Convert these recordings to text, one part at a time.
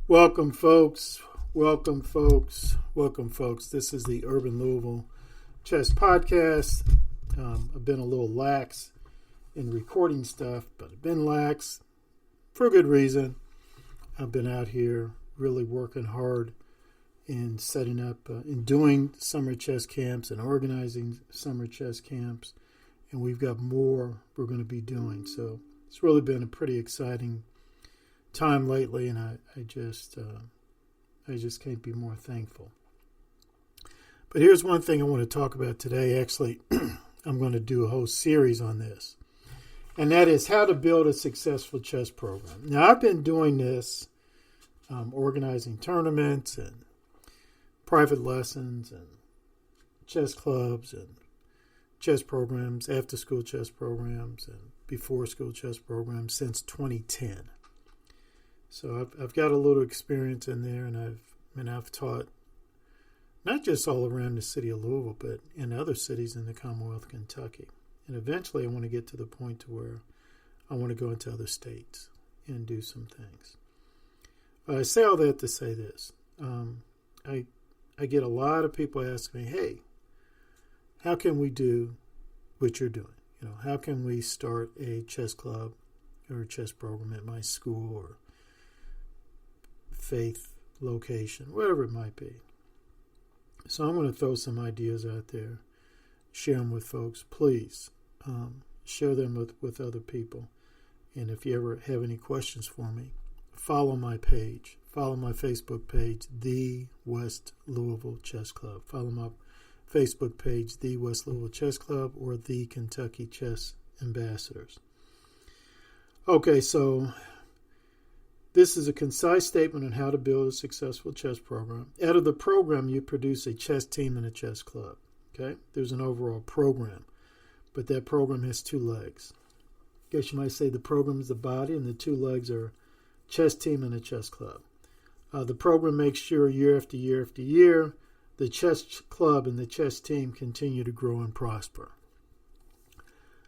Welcome, folks. Welcome, folks. Welcome, folks. This is the Urban Louisville Chess Podcast. I've been a little lax in recording stuff, but I've been lax for a good reason. I've been out here really working hard in setting up, in doing summer chess camps and organizing summer chess camps. And we've got more we're going to be doing. So it's really been a pretty exciting time lately, and I just can't be more thankful. But here's one thing I want to talk about today. Actually, I'm going to do a whole series on this, and that is how to build a successful chess program. Now, I've been doing this, organizing tournaments and private lessons and chess clubs and chess programs, after school chess programs and before school chess programs since 2010. So I've got a little experience in there, and I've taught not just all around the city of Louisville, but in other cities in the Commonwealth of Kentucky. And eventually I want to get to the point to where I want to go into other states and do some things. I say all that to say this. I get a lot of people asking me, hey, how can we do what you're doing? How can we start a chess club or a chess program at my school or faith location, whatever it might be. So I'm going to throw some ideas out there, share them with folks. Please share them with other people. And if you ever have any questions for me, follow my page. Follow my Facebook page, The West Louisville Chess Club. Follow my Facebook page, The West Louisville Chess Club, or The Kentucky Chess Ambassadors. Okay, so this is a concise statement on how to build a successful chess program. Out of the program, you produce a chess team and a chess club. Okay? There's an overall program, but that program has two legs. I guess you might say the program is the body, and the two legs are chess team and a chess club. The program makes sure year after year after year, the chess club and the chess team continue to grow and prosper.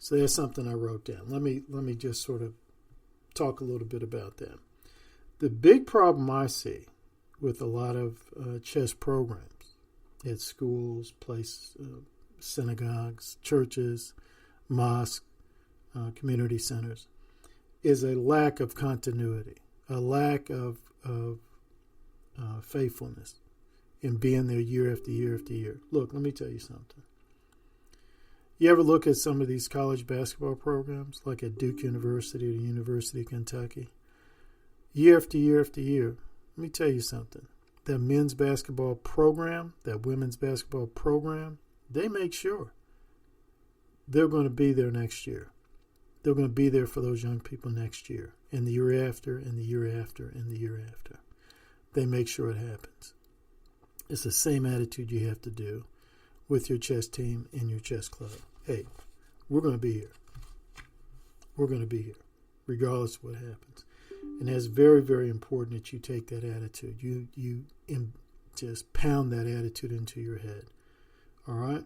So that's something I wrote down. Let me just sort of talk a little bit about that. The big problem I see with a lot of chess programs at schools, synagogues, churches, mosques, community centers, is a lack of continuity, a lack of faithfulness in being there year after year after year. Look, let me tell you something. You ever look at some of these college basketball programs, like at Duke University or the University of Kentucky? Year after year after year, let me tell you something. That men's basketball program, that women's basketball program, they make sure they're going to be there next year. They're going to be there for those young people next year, and the year after, and the year after, and the year after. They make sure it happens. It's the same attitude you have to do with your chess team and your chess club. Hey, we're going to be here. We're going to be here, regardless of what happens. And that's very, very important that you take that attitude. You just pound that attitude into your head. All right?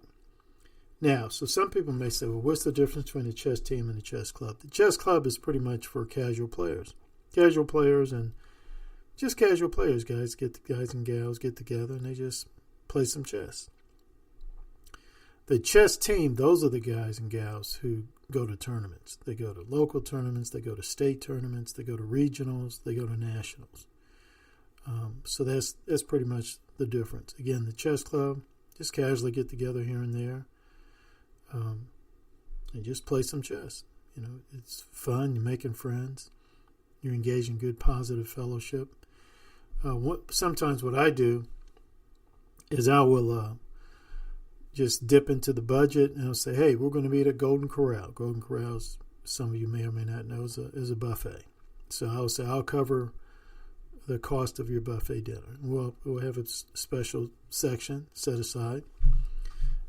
Now, so some people may say, well, what's the difference between the chess team and the chess club? The chess club is pretty much for casual players. Casual players and just casual players, guys and gals get together and they just play some chess. The chess team, those are the guys and gals who go to tournaments. They go to local tournaments, they go to state tournaments, they go to regionals, they go to nationals. So that's pretty much the difference. Again, the chess club, just casually get together here and there and just play some chess. It's fun, you're making friends, you're engaging good positive fellowship. Sometimes what I do is I will just dip into the budget and I'll say, hey, we're going to meet at Golden Corral. Golden Corral, some of you may or may not know, is a buffet. So I'll say, I'll cover the cost of your buffet dinner. We'll have a special section set aside,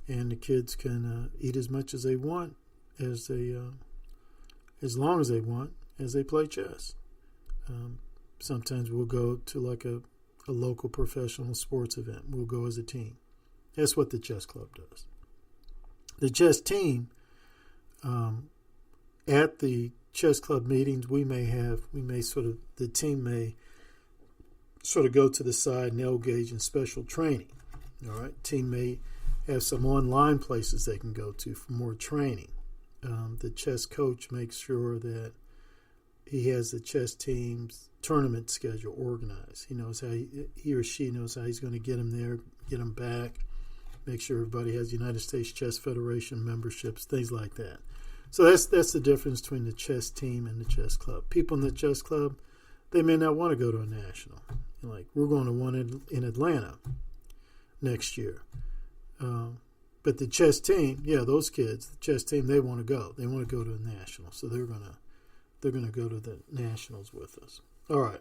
and the kids can eat as much as they want, as long as they want, as they play chess. Sometimes we'll go to like a local professional sports event. We'll go as a team. That's what the chess club does. The chess team, at the chess club meetings, the team may sort of go to the side and they'll engage in special training. All right, team may have some online places they can go to for more training. The chess coach makes sure that he has the chess team's tournament schedule organized. He knows how he or she knows how he's going to get them there, get them back, make sure everybody has United States Chess Federation memberships, things like that. So that's the difference between the chess team and the chess club. People in the chess club, they may not want to go to a national. Like, we're going to one in Atlanta next year. But the chess team, those kids, the chess team, they want to go. They want to go to a national. So they're gonna go to the nationals with us. All right.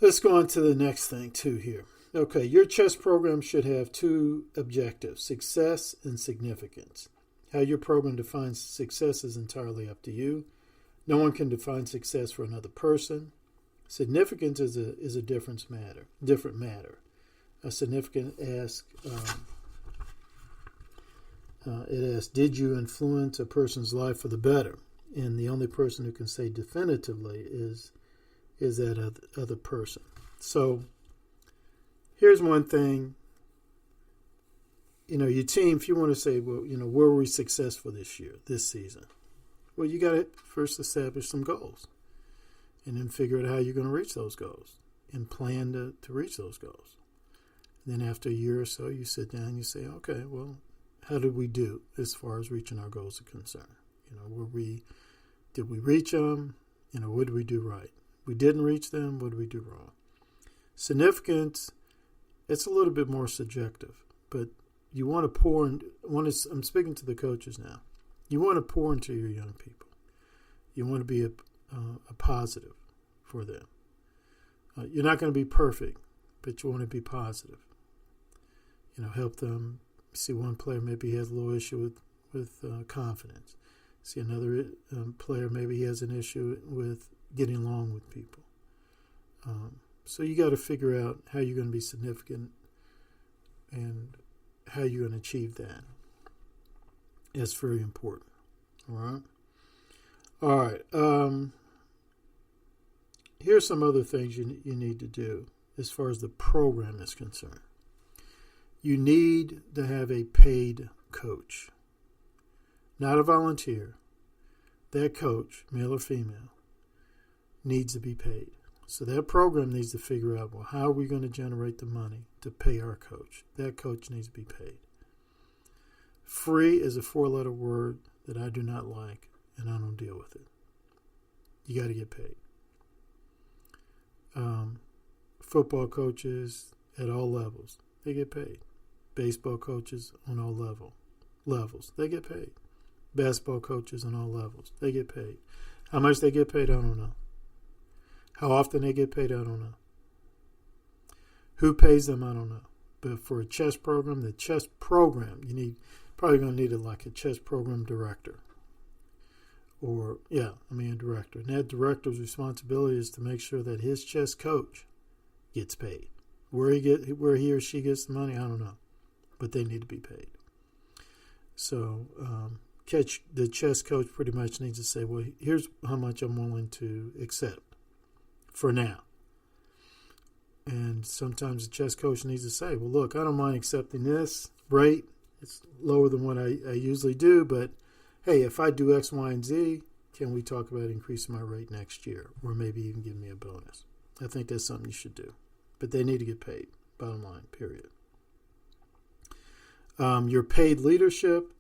Let's go on to the next thing too here. Okay, your chess program should have two objectives: success and significance. How your program defines success is entirely up to you. No one can define success for another person. Significance is a different matter. A significant asks, it asks, did you influence a person's life for the better? And the only person who can say definitively is that other person. So here's one thing. Your team, if you want to say, well, where were we successful this season? Well, you got to first establish some goals and then figure out how you're going to reach those goals and plan to reach those goals. And then after a year or so, you sit down and you say, okay, well, how did we do as far as reaching our goals are concerned? Did we reach them? What did we do right? We didn't reach them. What did we do wrong? Significance, it's a little bit more subjective, but you want to pour in. I'm speaking to the coaches now. You want to pour into your young people. You want to be a positive for them. You're not going to be perfect, but you want to be positive. Help them. See, one player maybe has a little issue with confidence. See, another player maybe he has an issue with getting along with people. So you got to figure out how you're going to be significant and how you're going to achieve that. That's very important. All right. Here's some other things you need to do as far as the program is concerned. You need to have a paid coach, not a volunteer. That coach, male or female, needs to be paid. So that program needs to figure out, well, how are we going to generate the money to pay our coach? That coach needs to be paid. Free is a 4-letter word that I do not like, and I don't deal with it. You got to get paid. Football coaches at all levels, they get paid. Baseball coaches on all levels, they get paid. Basketball coaches on all levels, they get paid. How much they get paid, I don't know. How often they get paid, I don't know. Who pays them, I don't know. But for a chess program, you probably going to need a chess program director. A director. And that director's responsibility is to make sure that his chess coach gets paid. Where he or she gets the money, I don't know. But they need to be paid. So the chess coach pretty much needs to say, well, here's how much I'm willing to accept for now. And sometimes the chess coach needs to say, well, look, I don't mind accepting this rate. It's lower than what I usually do, but hey, if I do X, Y, and Z, can we talk about increasing my rate next year, or maybe even give me a bonus? I think that's something you should do. But they need to get paid, bottom line, period. Your paid leadership,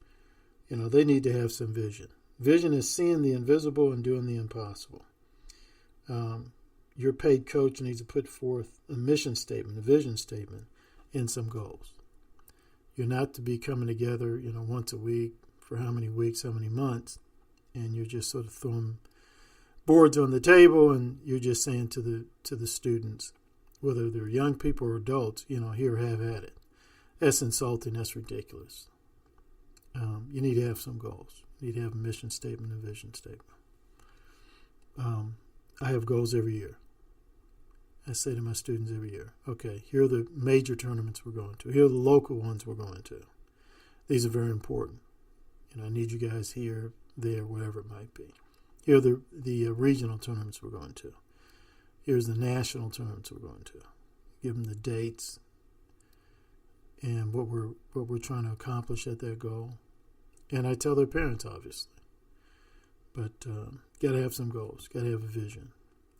they need to have some vision. Vision is seeing the invisible and doing the impossible. Your paid coach needs to put forth a mission statement, a vision statement, and some goals. You're not to be coming together, once a week for how many weeks, how many months, and you're just sort of throwing boards on the table and you're just saying to the students, whether they're young people or adults, here, have at it. That's insulting. That's ridiculous. You need to have some goals. You need to have a mission statement, a vision statement. I have goals every year. I say to my students every year, okay, here are the major tournaments we're going to. Here are the local ones we're going to. These are very important. I need you guys here, there, whatever it might be. Here are the regional tournaments we're going to. Here's the national tournaments we're going to. Give them the dates and what we're trying to accomplish at that goal. And I tell their parents, obviously. But got to have some goals. Got to have a vision.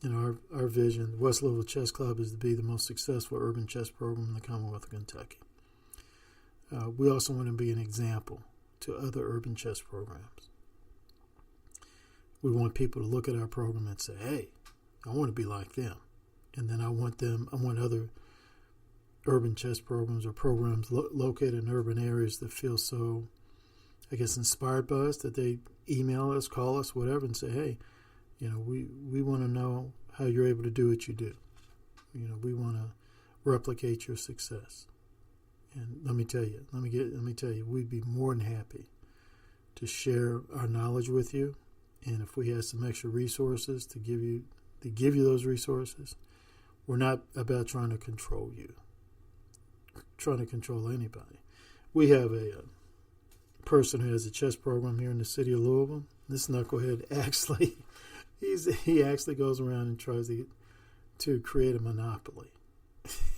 Our vision, the West Louisville Chess Club, is to be the most successful urban chess program in the Commonwealth of Kentucky. We also want to be an example to other urban chess programs. We want people to look at our program and say, hey, I want to be like them. And then I want other urban chess programs or programs located in urban areas that feel so, I guess, inspired by us that they email us, call us, whatever, and say, hey, we want to know how you're able to do what you do. We want to replicate your success. And let me tell you, we'd be more than happy to share our knowledge with you. And if we had some extra resources to give you those resources, we're not about trying to control you, trying to control anybody. We have a person who has a chess program here in the city of Louisville. This knucklehead actually, he actually goes around and tries to create a monopoly.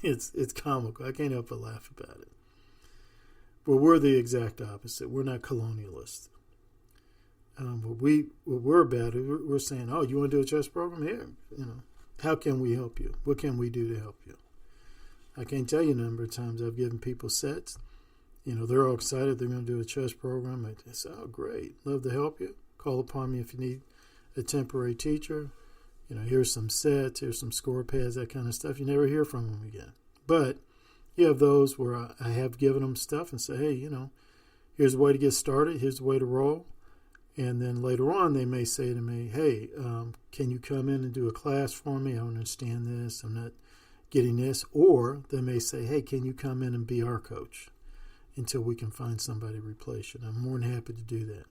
It's comical. I can't help but laugh about it. But we're the exact opposite. We're not colonialists. What we're about, we're saying, oh, you want to do a chess program? Here, how can we help you? What can we do to help you? I can't tell you the number of times I've given people sets. They're all excited they're going to do a chess program. I say, oh, great. Love to help you. Call upon me if you need a temporary teacher. Here's some sets, here's some score pads, that kind of stuff. You never hear from them again. But you have those where I have given them stuff and say, hey, here's the way to get started. Here's the way to roll. And then later on, they may say to me, hey, can you come in and do a class for me? I don't understand this. I'm not getting this. Or they may say, hey, can you come in and be our coach until we can find somebody to replace you? And I'm more than happy to do that.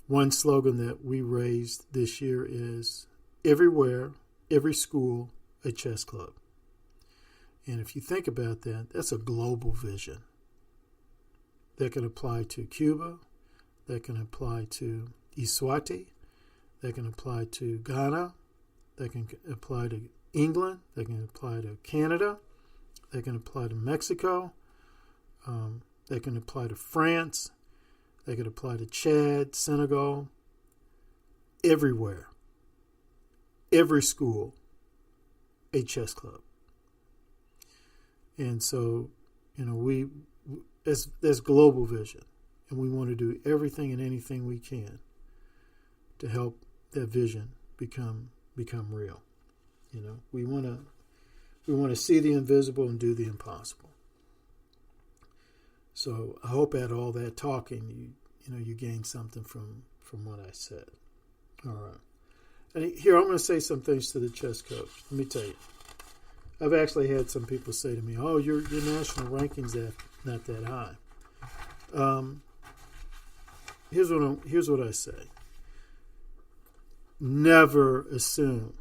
One slogan that we raised this year is everywhere, every school, a chess club. And if you think about that, that's a global vision. That can apply to Cuba. That can apply to Eswatini. That can apply to Ghana. That can apply to England. That can apply to Canada. That can apply to Mexico. That can apply to France. That can apply to Chad, Senegal. Everywhere. Every school, a chess club. And so, that's global vision. And we want to do everything and anything we can to help that vision become real. We want to see the invisible and do the impossible. So I hope at all that talking, you gain something from what I said. All right. And here, I'm going to say some things to the chess coach. Let me tell you. I've actually had some people say to me, oh, your national ranking's not that high. Here's what I say. Never assume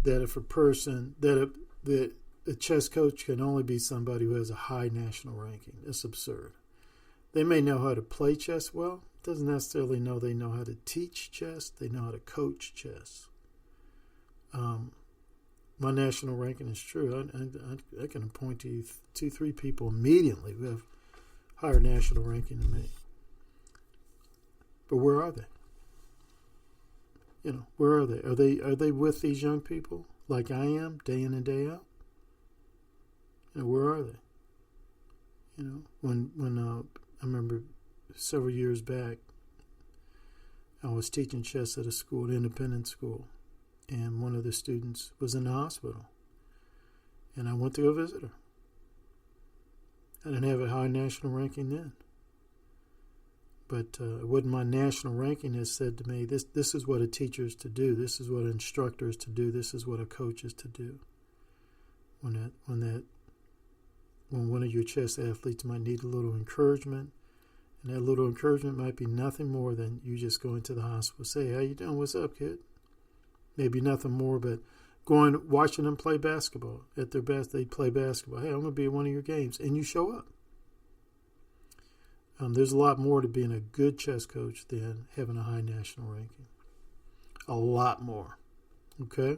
that if that a chess coach can only be somebody who has a high national ranking. That's absurd. They may know how to play chess well. Doesn't necessarily know they know how to teach chess. They know how to coach chess. My national ranking is true. I can point to you 2-3 people immediately who have higher national ranking than me. But where are they? Where are they? Are they with these young people like I am, day in and day out? Where are they? When I remember several years back, I was teaching chess at a school, an independent school, and one of the students was in the hospital, and I went to go visit her. I didn't have a high national ranking then, but it wasn't my national ranking that said to me, this is what a teacher is to do, this is what an instructor is to do, this is what a coach is to do. When one of your chess athletes might need a little encouragement, and that little encouragement might be nothing more than you just going to the hospital, say, how you doing, what's up, kid? Maybe nothing more, but watching them play basketball. At their best, they play basketball. Hey, I'm going to be at one of your games, and you show up. There's a lot more to being a good chess coach than having a high national ranking. A lot more. Okay?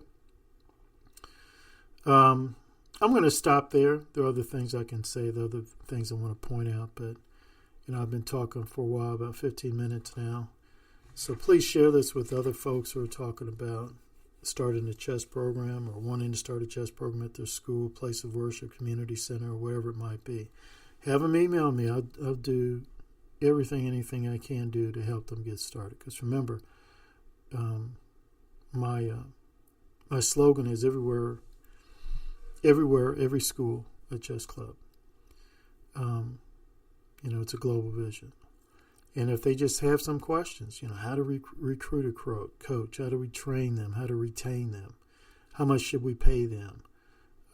I'm going to stop there. There are other things I can say, there are other things I want to point out, but I've been talking for a while, about 15 minutes now. So please share this with other folks who are talking about starting a chess program or wanting to start a chess program at their school, place of worship, community center, or wherever it might be. Have them email me. I'll do anything I can do to help them get started. Because remember, my slogan is everywhere, every school, a chess club. It's a global vision. And if they just have some questions, how to recruit a coach, how do we train them, how to retain them, how much should we pay them,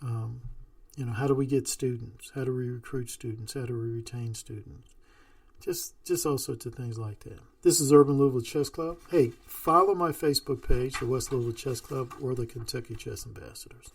how do we get students, how do we recruit students, how do we retain students, just all sorts of things like that. This is Urban Louisville Chess Club. Hey, follow my Facebook page, the West Louisville Chess Club, or the Kentucky Chess Ambassadors.